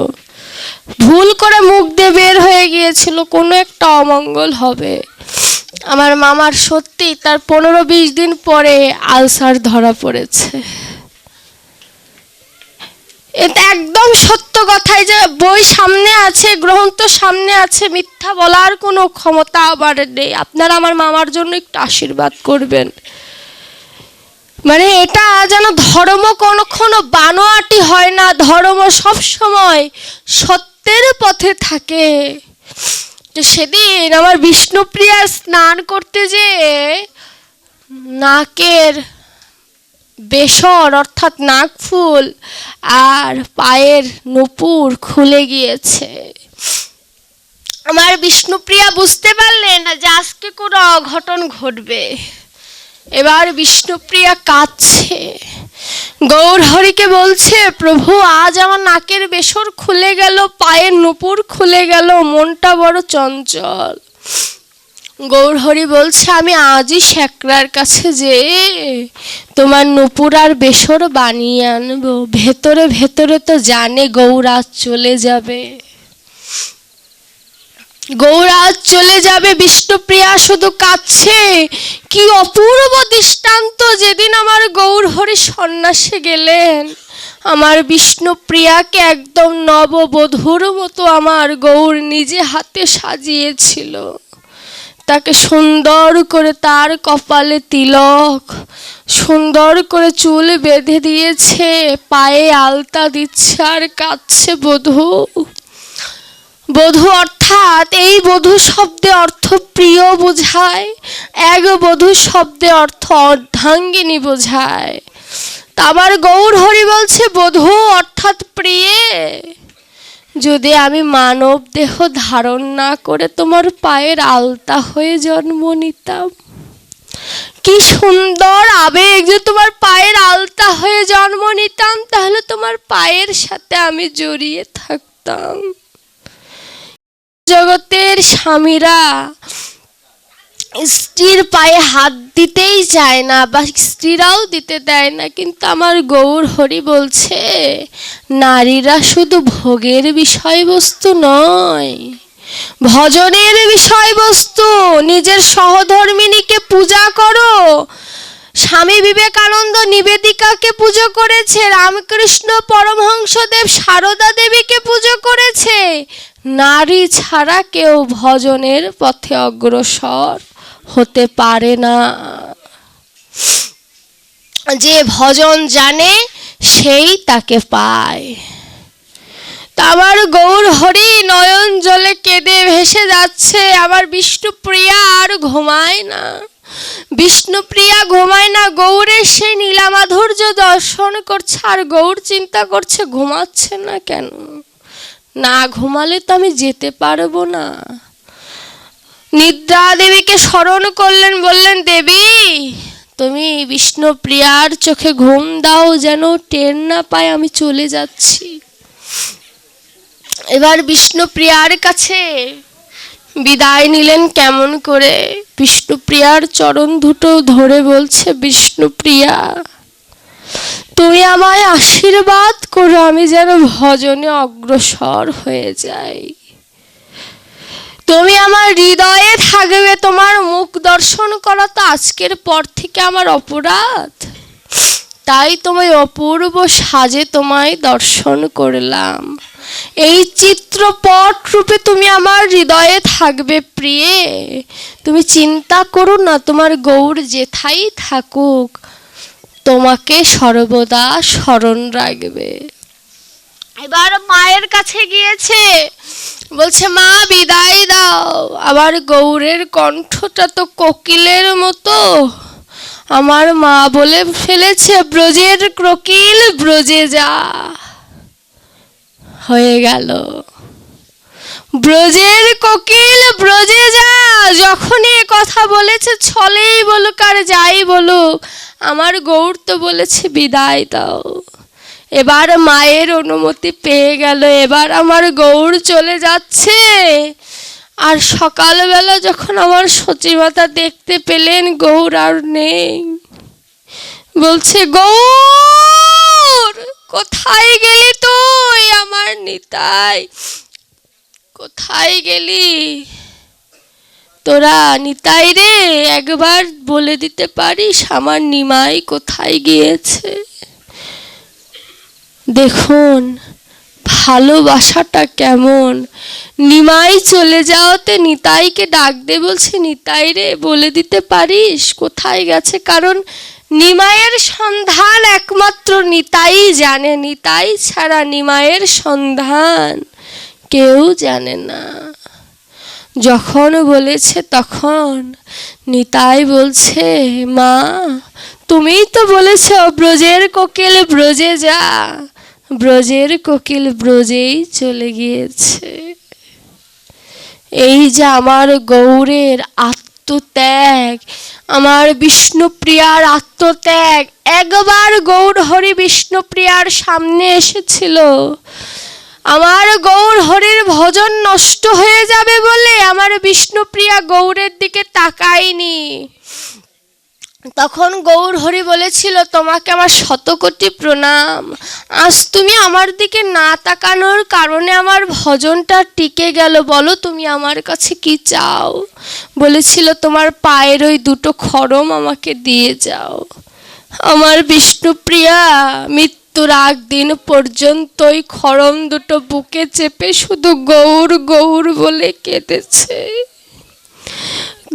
ভুল করে মুখ দিয়ে বের হয়ে গিয়েছিল, কোনো একটা অমঙ্গল হবে। আমার মামার সত্যি তার 15-20 দিন পরে আলসার ধরা পড়েছে। এটা একদম সত্য কথাই, যে বই সামনে আছে, গ্রন্থ সামনে আছে, মিথ্যা বলার কোনো ক্ষমতা আবার নেই। আপনারা আমার মামার জন্য একটু আশীর্বাদ করবেন। মানে এটা যেন ধর্ম কখনো বানোয়াটি হয় না, ধর্ম সব সময় সত্যের পথে থাকে। তো সেদিন আমার বিষ্ণুপ্রিয়া স্নান করতে যেয়ে নাকের বেসর অর্থাৎ নাকফুল আর পায়ের নূপুর খুলে গিয়েছে। আমার বিষ্ণুপ্রিয়া বুঝতে পারলেন না যে আজকে কোনো অঘটন ঘটবে। এবার বিষ্ণুপ্রিয়া কাঁদছে, গৌরহরিকে বলছে, প্রভু আজ আমার নাকের বেসর খুলে গেল, পায়ের নূপুর খুলে গেল, মনটা বড় চঞ্চল। গৌরহরি বলছে, আমি আজই শেকরার কাছে যেয়ে তোমার নূপুর আর বেসর বানিয়ে আনবো। ভেতরে ভেতরে তো জানে গৌরাজ চলে যাবে, গৌরাজ চলে যাবে। বিষ্ণুপ্রিয়া শুধু কাঁদছে। কি অপূর্ব দৃষ্টান্ত! যেদিন আমার গৌরহরি সন্ন্যাসে গেলেন, আমার বিষ্ণুপ্রিয়াকে একদম নববধূর মতো আমার গৌর নিজে হাতে সাজিয়েছিল। তাকে সুন্দর করে তার কপালে তিলক, সুন্দর করে চুল বেঁধে দিয়েছে, পায়ে আলতা দিচ্ছে আর কাঁদছে বধূ। বধূ অর্থাৎ এই বধূ শব্দে অর্থ প্রিয় বোঝায়, এক বধূ শব্দে অর্থ অর্ধাঙ্গিনী বোঝায়। তা আমার গৌরহরি বলছে, বধূ অর্থাৎ প্রিয়ে, যদি আমি মানব দেহ ধারণ না করে তোমার পায়ের আলতা হয়ে জন্ম নিতাম। কি সুন্দর আবেগ! যে তোমার পায়ের আলতা হয়ে জন্ম নিতাম, তাহলে তোমার পায়ের সাথে আমি জড়িয়ে থাকতাম। জগতের স্বামীরা স্ত্রীর পায়ে হাত দিতেই চায় না, বা স্ত্রীরাও দিতে দেয় না, কিন্তু আমার গৌরহরি বলছে, নারীরা শুধু ভোগের বিষয়বস্তু নয়, ভজনের বিষয়বস্তু। নিজের সহধর্মিণীকে পূজা করো। স্বামী বিবেকানন্দ নিবেদিকাকে পুজো করেছে, রামকৃষ্ণ পরমহংসদেব সারদা দেবীকে পুজো করেছে। নারী ছাড়া কেউ ভজনের পথে অগ্রসর হতে পারে না। যে ভজন জানে সেই তাকে পায়। তা আমার গৌরহরি নয়ন জলে কেঁদে ভেসে যাচ্ছে। আমার বিষ্ণুপ্রিয়া আর ঘুমায় না, বিষ্ণুপ্রিয়া ঘুমায় না। গৌরের সেই নীলামাধুর্য দর্শন করছে, আর গৌর চিন্তা করছে, ঘুমাচ্ছে না কেন? না ঘুমালে তো আমি যেতে পারবো না। নিদ্রা দেবীকে স্মরণ করলেন, বললেন, দেবী তুমি বিষ্ণুপ্রিয়ার চোখে ঘুম দাও, যেন টের না পায় আমি চলে যাচ্ছি। এবার বিষ্ণুপ্রিয়ার কাছে বিদায় নিলেন কেমন করে? বিষ্ণুপ্রিয়ার চরণ দুটো ধরে বলছে, বিষ্ণুপ্রিয়া তুমি আমায় আশীর্বাদ করো, আমি যেন ভজনে অগ্রসর হয়ে যাই। তুমি আমার হৃদয়ে থাকবে, তোমার মুখ দর্শন করা তো আজকের পর থেকে আমার অপরাধ। তাই তোমায় অপূর্ব সাজে তোমায় দর্শন করলাম। এই চিত্রপট রূপে তুমি আমার হৃদয়ে থাকবে প্রিয়ে। তুমি চিন্তা করো না, তোমার গৌর যেথাই থাকুক তোমাকে সর্বদা স্মরণ রাখবে। এবার মায়ের কাছে গিয়েছে, বলছে, মা বিদায় দাও। আবার গৌরের কণ্ঠটা তো কোকিলের মতো। আমার মা বলে ফেলেছে, ব্রজের কোকিল ব্রজে যা। হয়ে গেল, ব্রজের কোকিল ব্রজে যা। যখনই কথা বলেছে, ছলেই বলুক আর যাই বলুক, আমার গৌর তো বলেছে বিদায় দাও। এবার মায়ের অনুমতি পেয়ে গেল। এবার আমার গৌর চলে যাচ্ছে। আর সকালবেলা যখন আমার সচিমাতা দেখতে পেলেন গৌর আর নেই, বলছে, গৌর কোথায় গেলি তুই? আমার নিতাই কোথায় গেলি? তোরা নিতাই রে, একবার বলে দিতে পারিস আমার নিমাই কোথায় গিয়েছে? দেখুন ভালোবাসাটা কেমন। নিমাই চলে যাওয়াতে নিতাইকে ডাক দে, বলছে, নিতাই রে বলে দিতে পারিস কোথায় গেছে? কারণ নিমাইয়ের সন্ধান একমাত্র নিতাই জানে, নিতাই ছাড়া নিমাইয়ের সন্ধান কেউ জানে না। যখন বলেছে তখন নিতাই বলছে, মা তুমিই তো বলেছ ব্রজের কোকিল ব্রজে যা, ব্রজের কোকিল ব্রজেই চলে গিয়েছে। এই যে আমার গৌরের আত্মত্যাগ, আমার বিষ্ণুপ্রিয়ার আত্মত্যাগ, একবার গৌর হরি বিষ্ণুপ্রিয়ার সামনে এসেছিল, আমার গৌর হরির ভজন নষ্ট হয়ে যাবে বলে আমার বিষ্ণুপ্রিয়া গৌরের দিকে তাকায়নি। তখন গৌর হরি বলেছিল, তোমাকে আমার শতকোটি প্রণাম, আজ তুমি আমার দিকে না তাকানোর কারণে আমার ভজনটা টিকে গেল, বলো তুমি আমার কাছে কি চাও? বলেছিল, তোমার পায়ের ওই দুটো খড়ম আমাকে দিয়ে যাও। আমার বিষ্ণুপ্রিয়া মৃত্যুর আগ দিন পর্যন্ত ওই খড়ম দুটো বুকে চেপে শুধু গৌর গৌর বলে কেঁদেছে।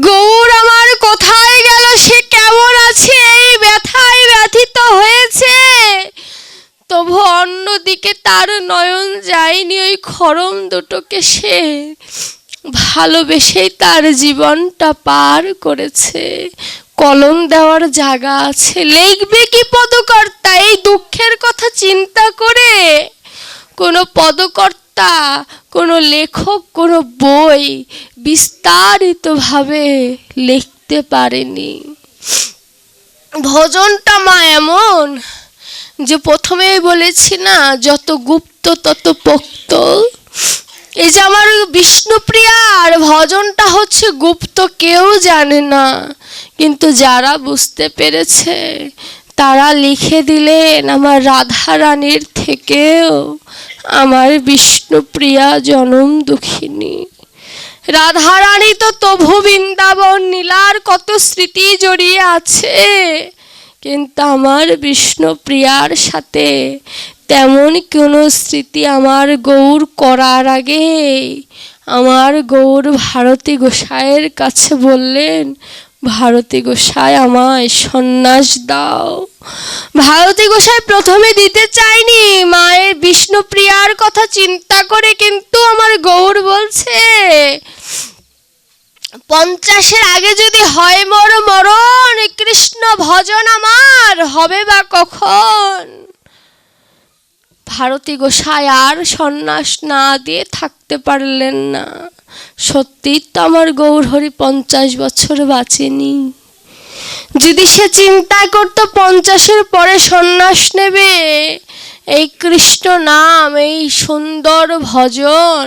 গৌর আমার কোথায় গেল, সে কেমন আছে, এই ব্যথায় ব্যথিত হয়েছে। তবু অন্যদিকে তার নয়ন যায়নি, ওই খড়ম দুটোকে সে ভালোবেসেই তার জীবনটা পার করেছে। কলম দেওয়ার জায়গা আছে, লিখবে কি পদকর্তা? এই দুঃখের কথা চিন্তা করে কোনো পদকর্তা, কোনো লেখক কোনো বই বিস্তারিতভাবে লিখতে পারেনি। ভজনটা মা এমন যে প্রথমেই বলেছি না, যত গুপ্ত তত পোক্ত। এই যে আমার বিষ্ণুপ্রিয়ার ভজনটা হচ্ছে গুপ্ত, কেউ জানে না, কিন্তু যারা বুঝতে পেরেছে তারা লিখে দিলেন, আমার রাধা রানীর থেকেও আমার বিষ্ণুপ্রিয়া জনম দুঃখিনী। রাধা রানী তো তবু বৃন্দাবন নীলার কত স্মৃতি জড়িয়ে আছে, কিন্তু আমার বিষ্ণুপ্রিয়ার সাথে তেমন কোনো স্মৃতি আমার গৌর করার আগে আমার গৌর ভারতী গোসাইয়ের কাছে বললেন, ভারতী গোসাই আমায় সন্ন্যাস দাও। ভারতী গোসাই প্রথমে দিতে চায়নি, মায়ের বিষ্ণুপ্রিয়ার কথা চিন্তা করে, কিন্তু আমার গৌর বলছে 50-এর আগে যদি হয় মোর মরণ, কৃষ্ণ ভজন আমার হবে বা কখন? ভারতী গোসাই আর সন্ন্যাস না দিয়ে থাকতে পারলেন না। সত্যিই তো আমার গৌর হরি 50 বছর বাঁচেনি। যদি সে চিন্তা করতো 50-এর পরে সন্ন্যাস নেবে, এই কৃষ্ণ নাম, এই সুন্দর ভজন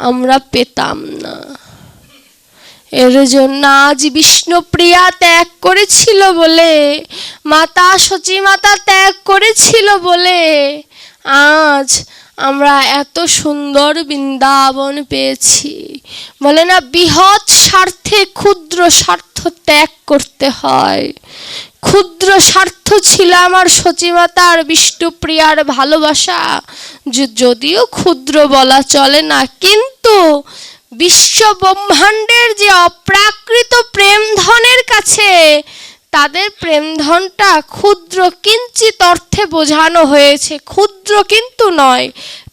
আমরা পেতাম না। এর জন্য আজ বিষ্ণুপ্রিয়া ত্যাগ করেছিল বলে, মাতা সচিমাতা ত্যাগ করেছিল বলে আজ আমরা এত সুন্দর বৃন্দাবন পেয়েছি। বলে না, বৃহৎ স্বার্থে ক্ষুদ্র স্বার্থ ত্যাগ করতে হয়। ক্ষুদ্র স্বার্থ ছিল আমার সচিমাতার বিষ্ণুপ্রিয়ার ভালোবাসা, যদিও ক্ষুদ্র বলা চলে না, কিন্তু বিশ্ব ব্রহ্মাণ্ডের যে অপ্রাকৃত প্রেম ধনের কাছে তাদের প্রেম ধনটা ক্ষুদ্র কিঞ্চিত অর্থে বোঝানো হয়েছে। ক্ষুদ্র কিন্তু নয়,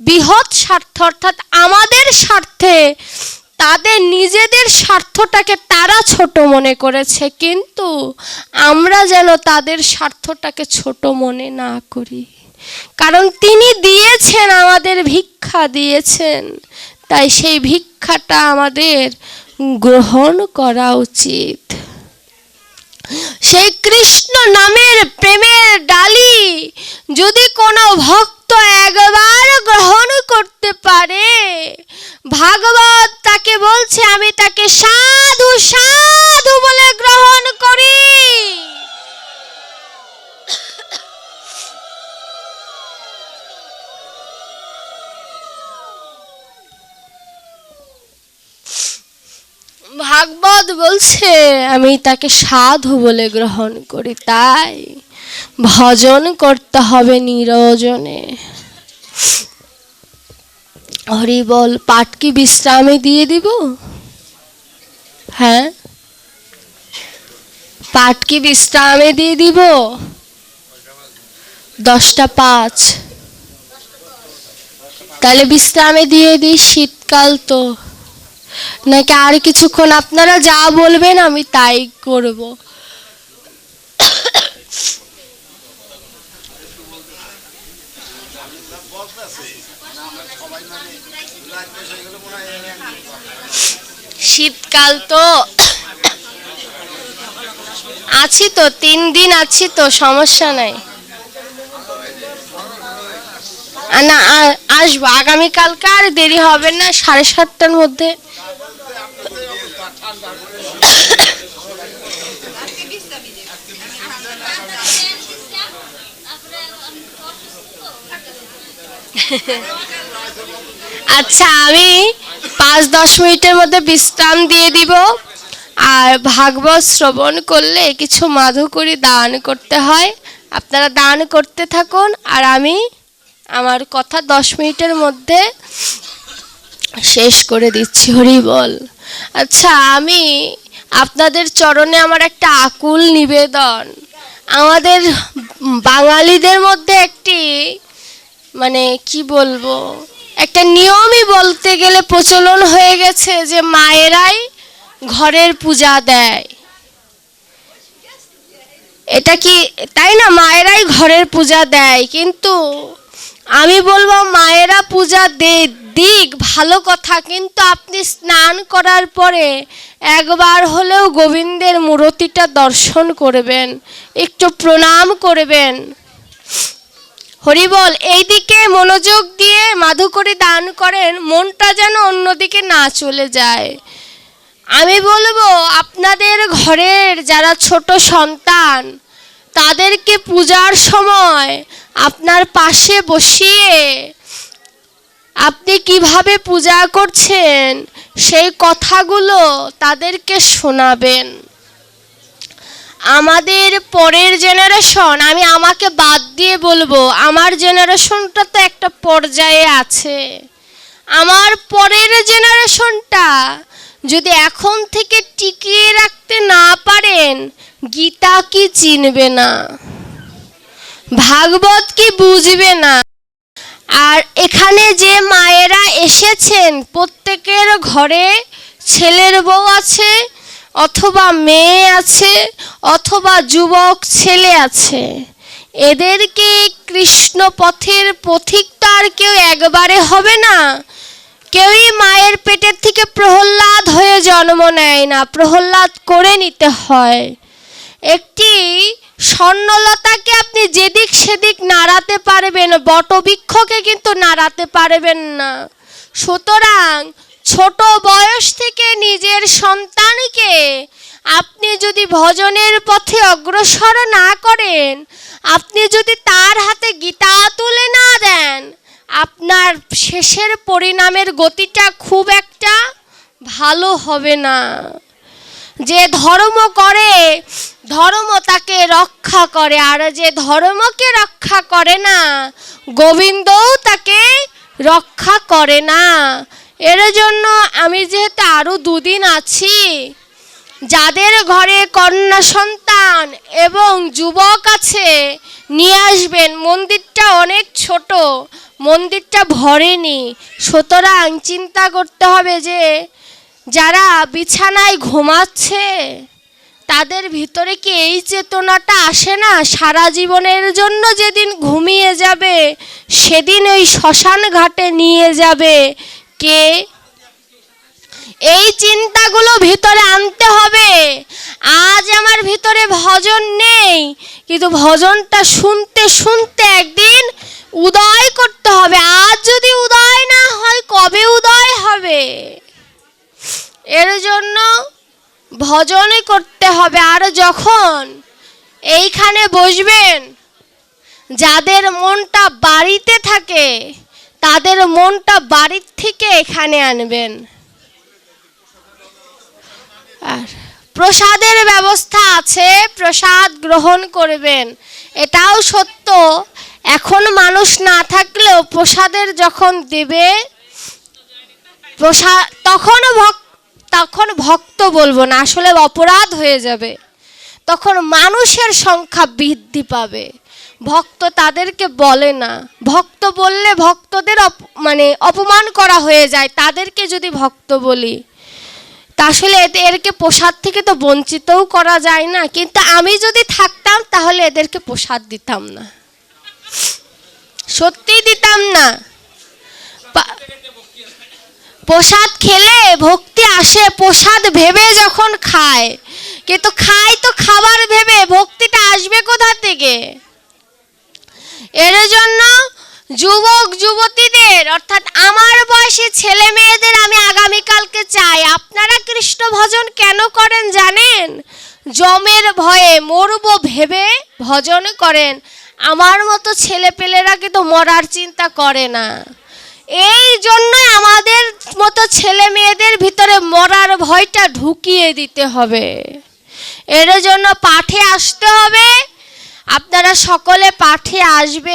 বৃহৎ স্বার্থ, অর্থাৎ আমাদের স্বার্থে তাদের নিজেদের স্বার্থটাকে তারা ছোট মনে করেছে, কিন্তু আমরা যেন তাদের স্বার্থটাকে ছোট মনে না করি। কারণ তিনি দিয়েছেন, আমাদের ভিক্ষা দিয়েছেন, তাই সেই ভিক্ষাটা আমাদের গ্রহণ করা উচিত। সেই কৃষ্ণ নামের প্রেমের ডালি যদি কোনো ভক্ত একবার গ্রহণ করতে পারে, ভাগবত তাকে আমাকে বলছে আমি তাকে সাধু সাধু বলে গ্রহণ করি। ভাগবত বলছে আমি তাকে সাধু বলে গ্রহণ করি, তাই ভজন করতে হবে নিরজনে। হরি বল। পাঠ কি বিশ্রামে দিয়ে দিব? হ্যাঁ, পাঠ কি বিশ্রামে দিয়ে দিব? 10:05। তাহলে বিশ্রামে দিয়ে দিই, শীতকাল তো। নাকি আর কিছুক্ষণ? আপনারা যা বলবেন আমি তাই করব। শীতকাল তো, আছি তো, 3 দিন আছি তো, সমস্যা নাই। না, আসবো আগামীকালকে, আর দেরি হবে না, 7:30টার মধ্যে। আচ্ছা, আমি 5-10 মিনিটের মধ্যে বিশ্রাম দিয়ে দিব। আর ভাগবত শ্রবণ করলে কিছু মাধুকরী দান করতে হয়, আপনারা দান করতে থাকুন। আর আমি আমার কথা 10 মিনিটের মধ্যে শেষ করে দিচ্ছি। হরি বল। আচ্ছা, আমি আপনাদের চরণে আমার একটা আকুল নিবেদন। আমাদের বাঙালিদের মধ্যে একটি, মানে কি বলবো, একটা নিয়মই বলতে গেলে প্রচলন হয়ে গেছে যে মায়েরাই ঘরের পূজা দেয়। এটা কি তাই না? মায়েরাই ঘরের পূজা দেয়, কিন্তু আমি বলবো মায়েরা পূজা দিক, ভালো কথা, কিন্তু আপনি স্নান করার পরে একবার হলেও গোবিন্দের মূর্তিটা দর্শন করবেন, একটু প্রণাম করবেন। হরিবল। এইদিকে মনোযোগ দিয়ে মাধুকরী দান করেন, মনটা যেন অন্যদিকে না চলে যায়। আমি বলবো আপনাদের ঘরের যারা ছোট সন্তান, তাদেরকে পূজার সময় আপনার পাশে বসিয়ে আপনি কিভাবে পূজা করছেন সেই কথাগুলো তাদেরকে শোনাবেন। আমাদের পরের জেনারেশন, আমি আমাকে বাদ দিয়ে বলবো, আমার জেনারেশনটা তো একটা পর্যায়ে আছে। আমার পরের জেনারেশনটা যদি এখন থেকে টিকিয়ে রাখতে না পারেন, গীতা কি চিনবে না, ভাগবত কি বুঝবে না। আর এখানে যে মায়েরা এসেছেন, প্রত্যেকের ঘরে ছেলের বউ আছে, অথবা মেয়ে আছে, অথবা যুবক ছেলে আছে। এদেরকে কৃষ্ণ পথের পথিক তো আর কেউ একবারে হবে না। কেউই মায়ের পেটের থেকে প্রহ্লাদ হয়ে জন্ম নেয় না, প্রহ্লাদ করে নিতে হয়। একটি স্বর্ণলতাকে আপনি যেদিক সেদিক নাড়াতে পারবেন, বটবৃক্ষকে কিন্তু নাড়াতে পারবেন না। সুতরাং ছোট বয়স থেকে নিজের সন্তানকে আপনি যদি ভজনের পথে অগ্রসর না করেন, আপনি যদি তার হাতে গীতা তুলে না দেন, আপনার শেষের পরিণামের গতিটা খুব একটা ভালো হবে না। যে ধর্ম করে, ধর্ম তাকে রক্ষা করে, আর যে ধর্মকে রক্ষা করে না, গোবিন্দও তাকে রক্ষা করে না। এর জন্য আমি যেহেতু আরও 2 দিন আছি, যাদের ঘরে কন্যা সন্তান এবং যুবক আছে নিয়ে আসবেন। মন্দিরটা অনেক ছোট, মন্দিরটা ভরেনি। সুতরাং চিন্তা করতে হবে যে যারা বিছানায় ঘুমাচ্ছে তাদের ভিতরে কি এই চেতনাটা আসে না, সারা জীবনের জন্য যেদিন ঘুমিয়ে যাবে সেদিন ওই শ্মশান ঘাটে নিয়ে যাবে কে? এই চিন্তাগুলো ভিতরে আনতে হবে। আজ আমার ভিতরে ভজন নেই, কিন্তু ভজনটা শুনতে শুনতে একদিন উদয় করতে হবে। আজ যদি উদয় না হয় কবে উদয় হবে? এর জন্য ভজনই করতে হবে। আর যখন এইখানে বসবেন, যাদের মনটা বাড়িতে থাকে তাদের মনটা বাড়ির থেকে এখানে আনবেন। আর প্রসাদের ব্যবস্থা আছে, প্রসাদ গ্রহণ করবেন। এটাও সত্য, এখন মানুষ না থাকলেও প্রসাদের যখন দেবে প্রসাদ, তখন ভক্ত বলবো না, আসলে অপরাধ হয়ে যাবে। তখন মানুষের সংখ্যা বৃদ্ধি পাবে, ভক্ত তাদেরকে বলে না। ভক্ত বললে ভক্তদের অপমান করা হয়ে যায়। তাদেরকে যদি ভক্ত বলি, তা আসলে এদেরকে প্রসাদ থেকে তো বঞ্চিতও করা যায় না। কিন্তু আমি যদি থাকতাম তাহলে এদেরকে প্রসাদ দিতাম না, সত্যি দিতাম না। প্রসাদ খেলে ভক্তি আসে, প্রসাদ ভেবে যখন খায়, কিন্তু খায় তো খাবার ভেবে, ভক্তিটা আসবে কোথা থেকে? এর জন্য যুবক যুবতীদের, অর্থাৎ আমার বয়সী ছেলে মেয়েদের আমি আগামীকালকে চাই, আপনারা কৃষ্ণ ভজন কেন করেন জানেন? যমের ভয়ে, মরবো ভেবে ভজন করেন। আমার মতো ছেলে পেলেরা কিন্তু মরার চিন্তা করে না। এই জন্যই আমাদের মতো ছেলে মেয়েদের ভিতরে মরার ভয়টা ঢুকিয়ে দিতে হবে। এর জন্য পাঠে আসতে হবে। আপনারা সকলে পাঠে আসবে।